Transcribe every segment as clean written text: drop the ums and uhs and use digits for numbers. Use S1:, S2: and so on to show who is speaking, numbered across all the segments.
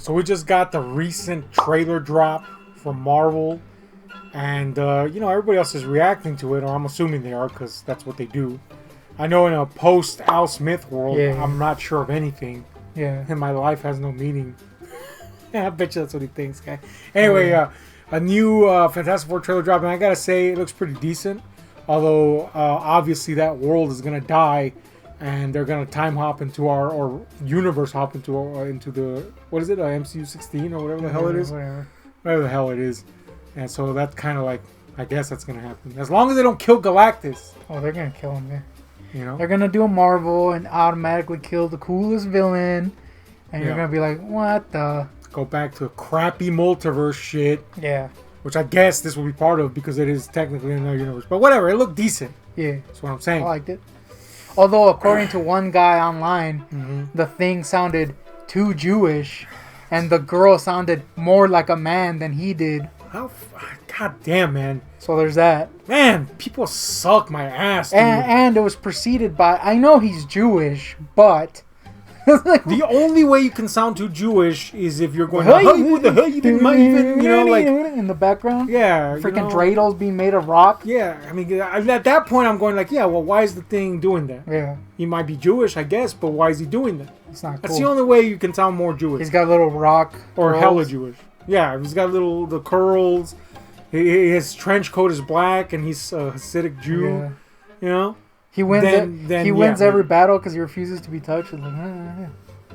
S1: So we just got the recent trailer drop from Marvel. And, everybody else is reacting to it, or I'm assuming they are, because that's what they do. I know in a post-Al Smith world, I'm not sure of anything.
S2: Yeah.
S1: And my life has no meaning. I bet you that's what he thinks, guy. Anyway, a new Fantastic Four trailer drop, and I gotta say, it looks pretty decent. Although, obviously, that world is gonna die, and they're gonna time hop into or universe hop into the, what is it, MCU 16, or whatever the hell it is? Whatever the hell it is. And so that's kind of like, I guess that's going to happen. As long as they don't kill Galactus.
S2: Oh, they're going to kill him there.
S1: You know?
S2: They're going to do a Marvel and automatically kill the coolest villain. And you're going to be like, what the?
S1: Go back to crappy multiverse shit.
S2: Yeah.
S1: Which I guess this will be part of because it is technically in their universe. But whatever, it looked decent.
S2: Yeah.
S1: That's what I'm saying.
S2: I liked it. Although, according to one guy online, the Thing sounded too Jewish. And the girl sounded more like a man than he did.
S1: God damn, man.
S2: So there's that.
S1: Man, people suck my ass, dude.
S2: And it was preceded by, I know he's Jewish, but...
S1: the only way you can sound too Jewish is if you're going, what the hell you been like...
S2: In the background?
S1: Yeah.
S2: Freaking dreidels being made of rock?
S1: Yeah, I mean, at that point I'm going like, yeah, well, why is the Thing doing that?
S2: Yeah.
S1: He might be Jewish, I guess, but why is he doing that?
S2: It's not cool.
S1: That's the only way you can sound more Jewish.
S2: He's got little rock
S1: or
S2: curls.
S1: hella Jewish. Yeah, he's got the curls. His trench coat is black, and he's a Hasidic Jew. Yeah. You know,
S2: he wins. He wins every battle because he refuses to be touched. Like,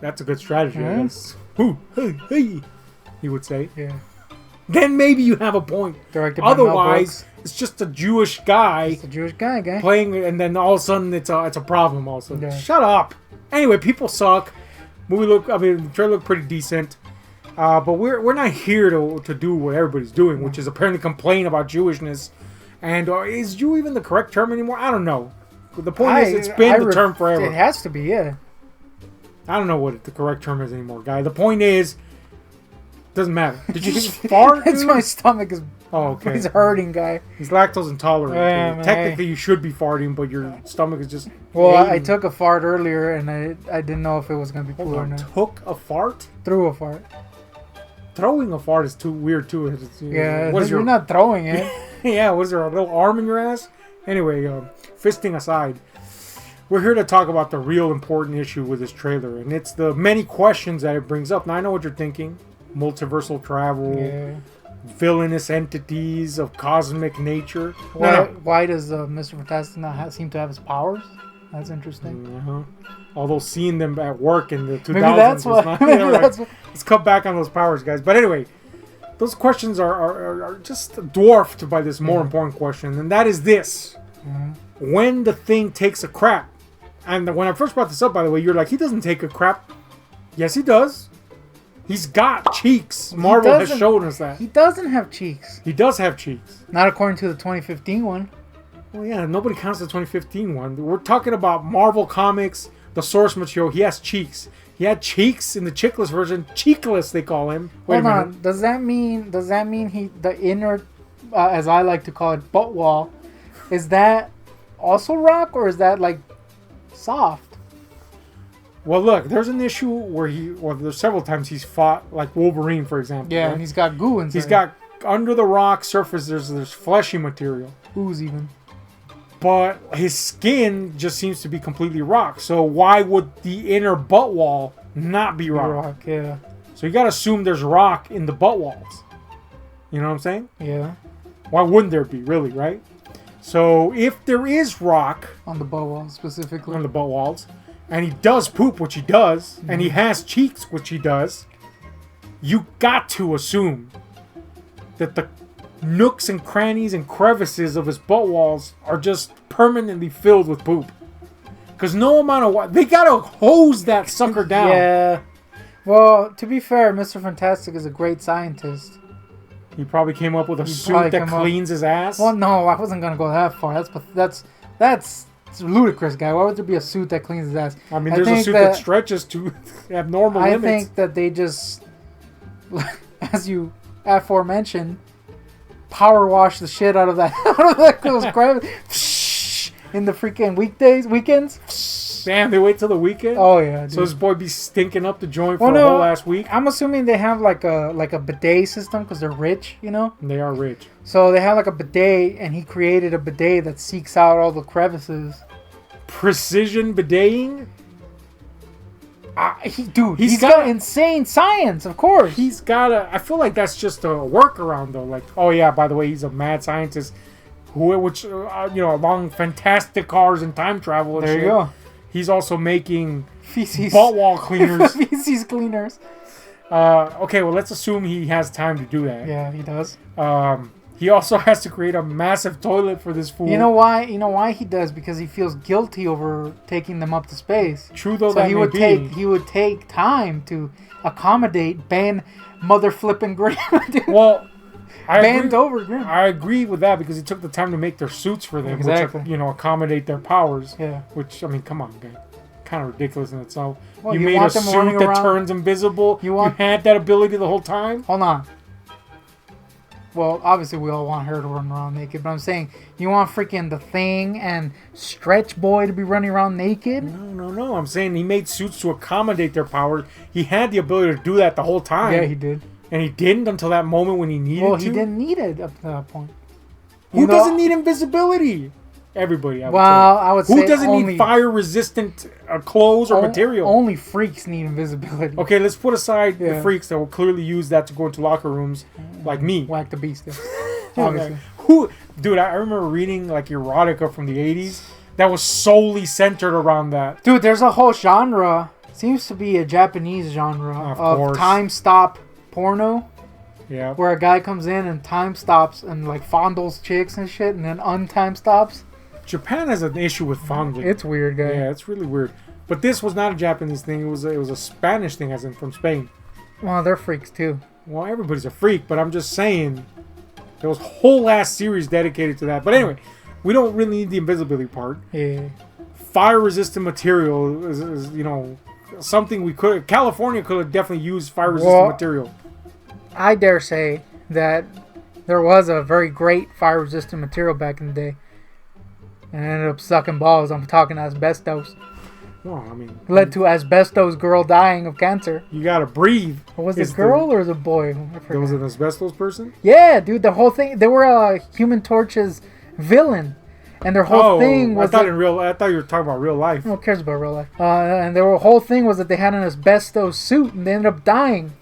S1: That's a good strategy. I guess. Hey, he would say.
S2: Yeah.
S1: Then maybe you have a point.
S2: Directed
S1: Otherwise, it's just a Jewish guy.
S2: It's a Jewish guy
S1: playing, and then all of a sudden it's a problem. All of a sudden,
S2: yeah.
S1: Shut up. Anyway, people suck. The trailer looked pretty decent. But we're not here to do what everybody's doing, which is apparently complain about Jewishness. And is Jew even the correct term anymore? I don't know. The point is, it's been the term forever.
S2: It has to be, yeah.
S1: I don't know what the correct term is anymore, guy. The point is, doesn't matter. Did you just fart?
S2: It's my stomach is.
S1: Oh, okay.
S2: He's hurting, guy.
S1: He's lactose intolerant.
S2: Yeah,
S1: technically, you should be farting, but your stomach is just.
S2: Well, I took a fart earlier, and I didn't know if it was gonna be cool or not.
S1: Took a fart?
S2: Threw a fart.
S1: Throwing a fart is too weird too.
S2: Yeah, you're not throwing it.
S1: Yeah, was there a little arm in your ass? Anyway, fisting aside, we're here to talk about the real important issue with this trailer, and it's the many questions that it brings up. Now I know what you're thinking: multiversal travel, villainous entities of cosmic nature.
S2: Why does Mr. Fantastic not seem to have his powers? That's interesting.
S1: Although seeing them at work in the 2000s,
S2: maybe that's why.
S1: Let's cut back on those powers, guys. But anyway, those questions are just dwarfed by this more important question, and that is this: when the Thing takes a crap. And when I first brought this up, by the way, you're like, he doesn't take a crap. Yes, he does. He's got cheeks. Marvel has shown us that.
S2: He doesn't have cheeks.
S1: He does have cheeks.
S2: Not according to the 2015 one.
S1: Well, yeah, nobody counts the 2015 one. We're talking about Marvel Comics, the source material. He has cheeks. He had cheeks in the chickless version. Cheekless, they call him.
S2: Hold on. Does that mean the inner, as I like to call it, butt wall, is that also rock, or is that like soft?
S1: Well, look, there's an issue where there's several times he's fought, like Wolverine, for example.
S2: Yeah, right? And he's got goo inside.
S1: He's got, under the rock surface, there's fleshy material.
S2: Ooze even.
S1: But his skin just seems to be completely rock. So why would the inner butt wall not be rock?
S2: Yeah.
S1: So you gotta assume there's rock in the butt walls. You know what I'm saying?
S2: Yeah.
S1: Why wouldn't there be, really, right? So if there is rock...
S2: on the butt walls, specifically.
S1: On the butt walls. And he does poop, which he does. And he has cheeks, which he does. You got to assume that the nooks and crannies and crevices of his butt walls are just permanently filled with poop. Because no amount of water... they gotta hose that sucker down.
S2: Yeah. Well, to be fair, Mr. Fantastic is a great scientist.
S1: He probably came up with a suit that cleans his ass.
S2: Well, no, I wasn't gonna go that far. That's ludicrous, guy. Why would there be a suit that cleans his ass?
S1: I mean, there's a suit that stretches to abnormal limits.
S2: I think that they just, as you aforementioned, power wash the shit out of that those crabs in the freaking weekends.
S1: Damn, they wait till the weekend?
S2: Oh yeah. Dude.
S1: So this boy be stinking up the joint
S2: Well,
S1: for a whole last week?
S2: I'm assuming they have like a bidet system because they're rich, you know.
S1: They are rich.
S2: So they have like a bidet, and he created a bidet that seeks out all the crevices.
S1: Precision bideting?
S2: He's got insane science, of course.
S1: He's got a... I feel like that's just a workaround, though. Like, oh yeah, by the way, he's a mad scientist, which along fantastic cars and time travel and
S2: there
S1: shit.
S2: you go.
S1: He's also making
S2: feces
S1: butt wall cleaners.
S2: Feces cleaners.
S1: Okay, well, let's assume he has time to do that.
S2: Yeah, he does.
S1: He also has to create a massive toilet for this fool.
S2: You know why? You know why he does? Because he feels guilty over taking them up to space.
S1: True though,
S2: so
S1: that
S2: he would take time to accommodate Ben Mother Flippin' Grimm.
S1: Well, I agree with that because he took the time to make their suits for them,
S2: exactly.
S1: Which accommodate their powers.
S2: Yeah.
S1: Which, I mean, come on, guy. Kind of ridiculous in itself.
S2: Well,
S1: you made a suit that turns invisible. You had that ability the whole time.
S2: Hold on. Well, obviously we all want her to run around naked, but I'm saying you want freaking the Thing and Stretch Boy to be running around naked?
S1: No. I'm saying he made suits to accommodate their powers. He had the ability to do that the whole time.
S2: Yeah, he did.
S1: And he didn't until that moment when he needed to?
S2: Well, he didn't need it up to that point.
S1: Who doesn't need invisibility? Everybody, I would say.
S2: I would say
S1: who doesn't need fire-resistant clothes or material?
S2: Only freaks need invisibility.
S1: Okay, let's put aside the freaks that will clearly use that to go into locker rooms, like me.
S2: Whack the beast. Obviously.
S1: Dude, I remember reading like erotica from the 80s that was solely centered around that.
S2: Dude, there's a whole genre. Seems to be a Japanese genre of time stop porno.
S1: Yeah.
S2: Where a guy comes in and time stops and like fondles chicks and shit, and then untime stops.
S1: Japan has an issue with fondling.
S2: It's weird, guy.
S1: Yeah, it's really weird. But this was not a Japanese thing. It was a Spanish thing, as in from Spain.
S2: Well, they're freaks too.
S1: Well, everybody's a freak, but I'm just saying there was a whole ass series dedicated to that. But anyway, we don't really need the invisibility part.
S2: Yeah.
S1: Fire-resistant material is something we could... California could have definitely used fire-resistant material.
S2: I dare say that there was a very great fire-resistant material back in the day. And it ended up sucking balls. I'm talking asbestos.
S1: Well, I mean...
S2: Led to asbestos girl dying of cancer.
S1: You gotta breathe.
S2: Was it a girl or was it a boy?
S1: There was an asbestos person?
S2: Yeah, dude. The whole thing... They were a Human Torch's villain. And their whole thing was...
S1: I thought you were talking about real life.
S2: Who cares about real life? And their whole thing was that they had an asbestos suit and they ended up dying.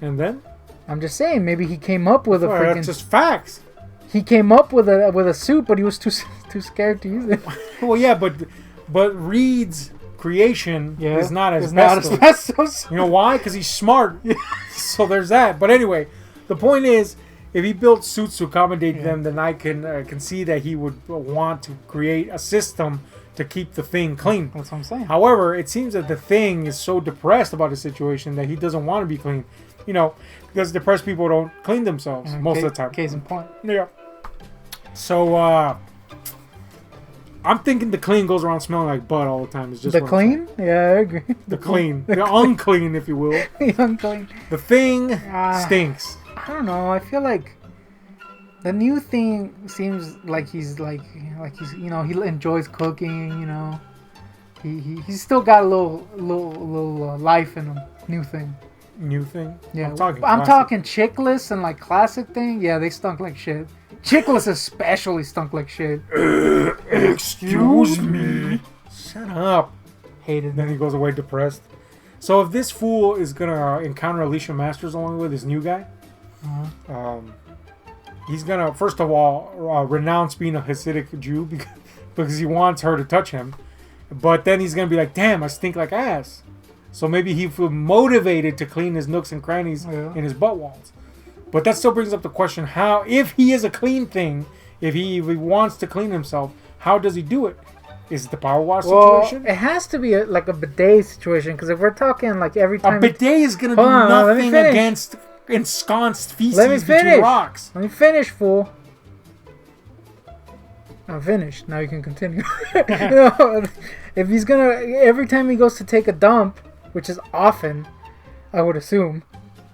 S1: And then?
S2: I'm just saying, maybe he came up with a freaking...
S1: That's just facts.
S2: He came up with a suit, but he was too scared to use it.
S1: Well, yeah, but Reed's creation is not asbestos. You know why? Because he's smart. So there's that. But anyway, the point is, if he built suits to accommodate them, then I can see that he would want to create a system to keep the Thing clean.
S2: That's what I'm saying.
S1: However, it seems that the Thing is so depressed about the situation that he doesn't want to be clean. Because depressed people don't clean themselves most of the time.
S2: Case in point.
S1: Yeah. So, I'm thinking the clean goes around smelling like butt all the time. It's just
S2: the clean? Yeah, I agree.
S1: The clean. The unclean, if you will.
S2: The unclean.
S1: The Thing stinks.
S2: I don't know. I feel like the new Thing seems like he's like he's he enjoys cooking. He's still got a little life in him. New Thing.
S1: New Thing?
S2: Yeah. I'm talking Chickless and like classic Thing. Yeah, they stunk like shit. Chickless especially stunk like shit.
S1: Excuse me. Shut up.
S2: Hated
S1: Then he goes away depressed. So if this fool is gonna encounter Alicia Masters along with this new guy, he's gonna first of all renounce being a Hasidic Jew because he wants her to touch him. But then he's gonna be like, damn, I stink like ass. So maybe he feel motivated to clean his nooks and crannies in his butt walls. But that still brings up the question: how, if he is a clean thing, if he wants to clean himself, how does he do it? Is it the power wash situation?
S2: It has to be like a bidet situation, because if we're talking like every time...
S1: A bidet is going to do nothing against ensconced feces between rocks.
S2: Let me finish, fool. I'm finished. Now you can continue. If he's going to... Every time he goes to take a dump, which is often, I would assume,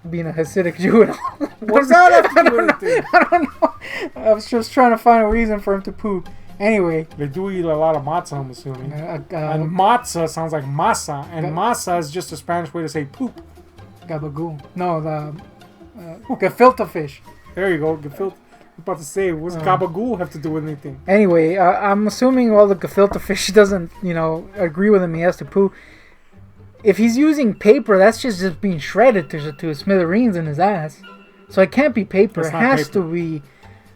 S2: being a Hasidic Jew and all.
S1: What does that have to do with anything?
S2: I don't know. I was just trying to find a reason for him to poop. Anyway.
S1: They do eat a lot of matzah, I'm assuming. And
S2: Uh,
S1: matzah sounds like masa, and masa is just a Spanish way to say poop.
S2: Gabagool. No, the gefilte fish.
S1: There you go, gefilte. I'm about to say, what's gabagool have to do with anything?
S2: Anyway, I'm assuming all the gefilte fish doesn't, agree with him. He has to poo. If he's using paper, that's just being shredded to smithereens in his ass. So it can't be paper. It has to be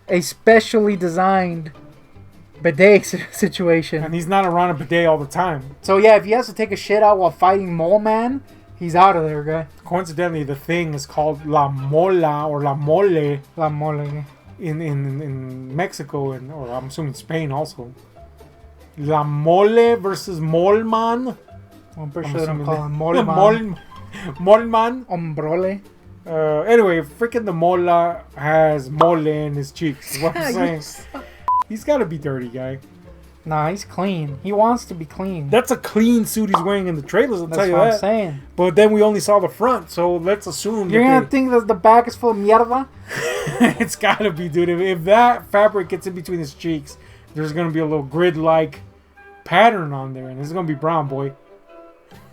S2: a specially designed bidet situation.
S1: And he's not around a bidet all the time.
S2: So yeah, if he has to take a shit out while fighting Mole Man, he's out of there, guy.
S1: Coincidentally, the thing is called la mola or la mole.
S2: La mole.
S1: In Mexico or I'm assuming Spain also. La mole versus Molman.
S2: I'm pretty sure they don't call him Molman.
S1: Molman.
S2: Ombrole.
S1: Anyway, freaking the mola has mole in his cheeks. Is what I'm saying. He's got to be dirty, guy.
S2: Nah, he's clean. He wants to be clean.
S1: That's a clean suit he's wearing in the trailers, I'll tell you that.
S2: That's what I'm saying.
S1: But then we only saw the front, so let's assume
S2: you're going to think that the back is full of mierda?
S1: It's got to be, dude. If that fabric gets in between his cheeks, there's going to be a little grid-like pattern on there, and it's going to be brown, boy.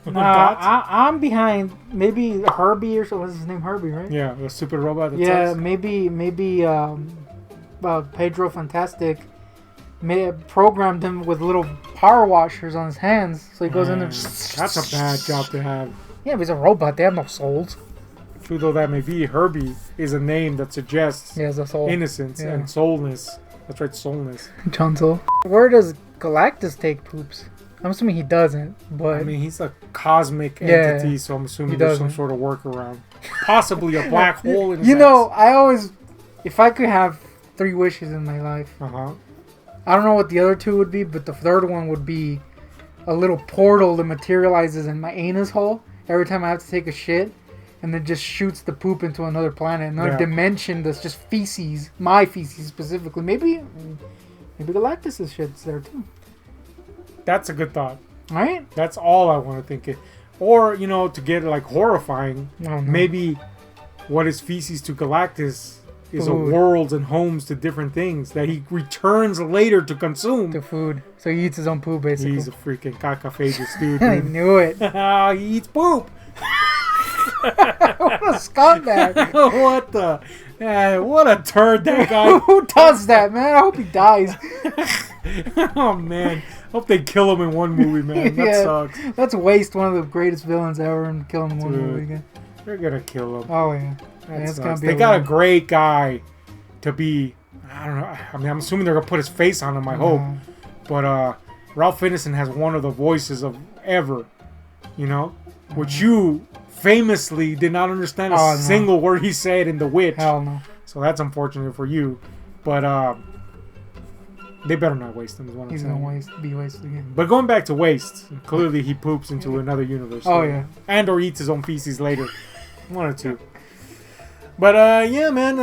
S2: Nah, I'm behind maybe Herbie or so. What's his name? Herbie, right?
S1: Yeah, the super robot. That
S2: sucks. maybe Pedro Fantastic may have programmed him with little power washers on his hands, so he goes in there.
S1: That's a bad job to have.
S2: Yeah, but he's a robot. They have no souls.
S1: True though that may be, Herbie is a name that suggests innocence and soulness. That's right, soulness.
S2: John Soul. Where does Galactus take poops? I'm assuming he doesn't, but...
S1: I mean, he's a cosmic entity, so I'm assuming there's some sort of workaround. Possibly a black hole in his ass.
S2: I always... If I could have 3 wishes in my life, I don't know what the other 2 would be, but the third one would be a little portal that materializes in my anus hole every time I have to take a shit, and then just shoots the poop into another planet, another dimension that's just feces, my feces specifically. Maybe Galactus' shit's there too.
S1: That's a good thought.
S2: Right?
S1: That's all I want to think it. Or, to get like horrifying, maybe what is feces to Galactus is a worlds and homes to different things that he returns later to consume.
S2: To food. So he eats his own poop, basically.
S1: He's a freaking cacaphagous dude.
S2: I knew it.
S1: He eats poop.
S2: What a scumbag.
S1: What a turd that guy.
S2: Who does that, man? I hope he dies.
S1: Oh, man. Hope they kill him in one movie, man. That sucks.
S2: Let's waste one of the greatest villains ever and kill him in one movie again.
S1: They're going to kill him.
S2: Oh, yeah.
S1: They got a great guy to be... I don't know. I mean, I'm assuming they're going to put his face on him, I hope. But Ralph Ineson has one of the voices of ever, which you famously did not understand a single word he said in The Witch.
S2: Hell no.
S1: So that's unfortunate for you. But they better not waste him, is what I'm saying.
S2: He's going to be wasted again.
S1: But going back to waste, clearly he poops into another universe.
S2: Oh, yeah.
S1: And or eats his own feces later. One or two. But, yeah, man,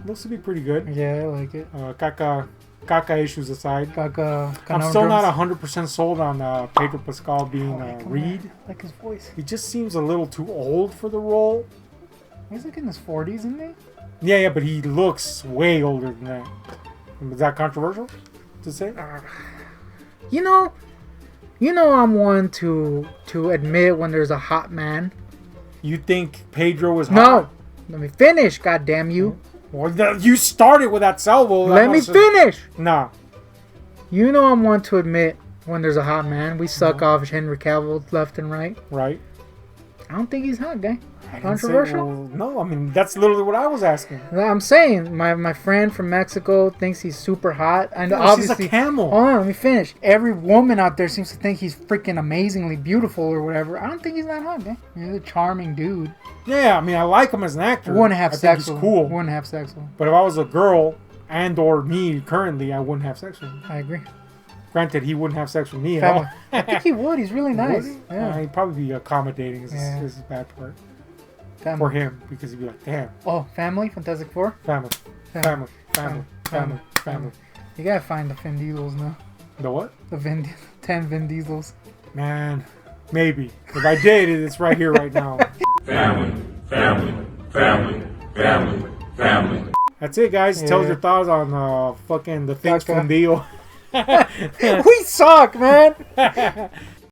S1: looks to be pretty good.
S2: Yeah, I like it.
S1: Caca issues aside.
S2: I'm
S1: still not 100% sold on Pedro Pascal being Reed.
S2: I like his voice.
S1: He just seems a little too old for the role.
S2: He's like in his 40s, isn't he?
S1: Yeah, but he looks way older than that. Is that controversial to say?
S2: I'm one to admit when there's a hot man.
S1: You think Pedro was hot?
S2: No! Let me finish, goddamn you.
S1: Well, you started with that salvo.
S2: Let me finish!
S1: Nah.
S2: I'm one to admit when there's a hot man. We suck off Henry Cavill left and right.
S1: Right.
S2: I don't think he's hot, guy. Controversial?
S1: No, I mean, that's literally what I was asking.
S2: I'm saying, my friend from Mexico thinks he's super hot. And obviously,
S1: he's a camel.
S2: Hold on, let me finish. Every woman out there seems to think he's freaking amazingly beautiful or whatever. I don't think he's that hot, man. He's a charming dude.
S1: Yeah, I mean, I like him as an actor.
S2: Wouldn't have sex with him.
S1: Cool.
S2: Wouldn't have sex with him.
S1: But if I was a girl and or me currently, I wouldn't have sex with him.
S2: I agree.
S1: Granted, he wouldn't have sex with me at all.
S2: I think he would. He's really nice. Would he?
S1: Yeah. He'd probably be accommodating. This is the bad part.
S2: Family.
S1: For him, because he'd be like, damn.
S2: Oh, family? Fantastic Four?
S1: Family.
S2: You gotta find the Vin Diesels now.
S1: The what?
S2: The 10 Vin Diesels.
S1: Man, maybe. If I did, it's right here, right now.
S3: Family.
S1: That's it, guys. Tell us
S2: Yeah.
S1: your thoughts on fucking the things
S2: Caca.
S1: from Dio.
S2: We suck, man.